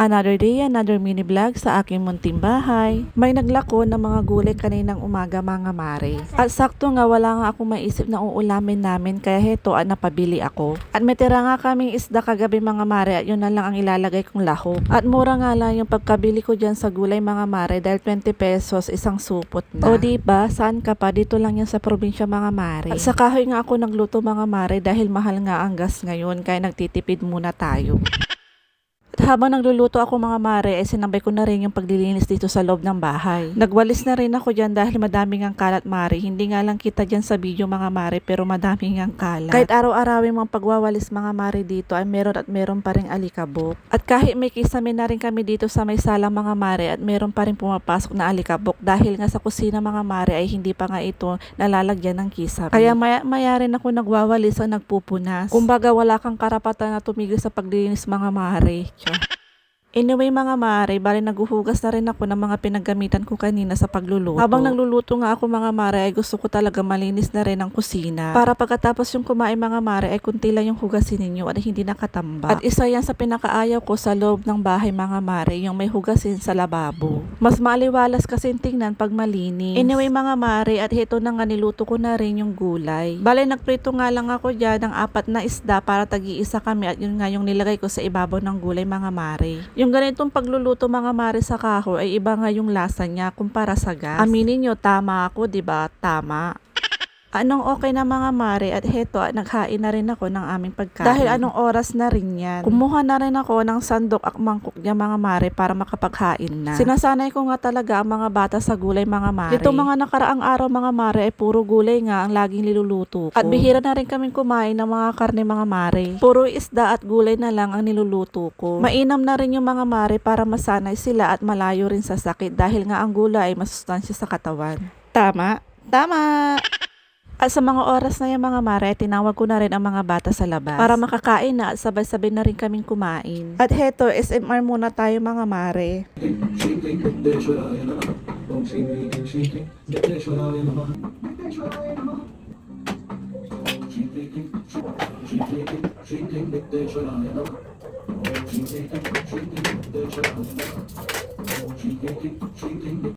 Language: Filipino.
Another day, another mini vlog sa aking munting bahay. May naglako ng mga gulay kaninang umaga mga mare. At sakto nga wala nga akong maisip na uulamin namin kaya heto napabili ako. At may tira nga kaming isda kagabi mga mare at yun na lang ang ilalagay kong lahok. At mura nga lang yung pagkabili ko dyan sa gulay mga mare dahil 20 pesos isang supot na. O diba, saan ka pa? Dito lang yan sa probinsya mga mare. At sa kahoy nga ako nagluto mga mare dahil mahal nga ang gas ngayon kaya nagtitipid muna tayo. At habang nagluluto ako mga mare, sinabay ko na rin yung paglilinis dito sa loob ng bahay. Nagwalis na rin ako dyan dahil madaming ang kalat mare. Hindi nga lang kita dyan sa video mga mare pero madaming ang kalat. Kahit araw-arawin mga pagwawalis mga mare dito ay meron at meron pa rin alikabok. At kahit may kisame na rin kami dito sa may salang mga mare at meron pa rin pumapasok na alikabok dahil nga sa kusina mga mare ay hindi pa nga ito nalalagyan ng kisame. Kaya maya rin ako nagwawalis o nagpupunas. Kumbaga wala kang karapatan na tumigil sa paglilinis mga mare. Anyway mga mare, bali naghuhugas na rin ako ng mga pinaggamitan ko kanina sa pagluluto. Habang nagluluto nga ako mga mare ay gusto ko talaga malinis na rin ang kusina. Para pagkatapos yung kumain mga mare ay kunti lang yung hugasin ninyo at hindi nakatamba. At isa yan sa pinakaayaw ko sa loob ng bahay mga mare, yung may hugasin sa lababo. Mas maliwalas kasi tingnan pag malinis. Anyway mga mare, at heto na nga niluto ko na rin yung gulay. Bali nagprito nga lang ako dyan ng 4 na isda para tagi-isa kami at yun nga yung nilagay ko sa ibabaw ng gulay mga mare. Yung ganitong pagluluto mga mare sa kahoy ay iba nga yung lasa niya kumpara sa gas. Aminin nyo, tama ako, diba? Tama. Anong okay na mga mare at heto naghain na rin ako ng aming pagkain. Dahil anong oras na rin yan. Kumuha na rin ako ng sandok at mangkok niya mga mare para makapaghain na. Sinasanay ko nga talaga ang mga bata sa gulay mga mare. Dito mga nakaraang araw mga mare ay puro gulay nga ang laging niluluto ko. At bihira na rin kaming kumain ng mga karne mga mare. Puro isda at gulay na lang ang niluluto ko. Mainam na rin yung mga mare para masanay sila at malayo rin sa sakit dahil nga ang gulay ay masustansya sa katawan. Tama? Tama! At sa mga oras na yung mga mare, tinawag ko na rin ang mga bata sa labas para makakain na at sabay-sabay na rin kaming kumain. At heto, SMR muna tayo mga mare.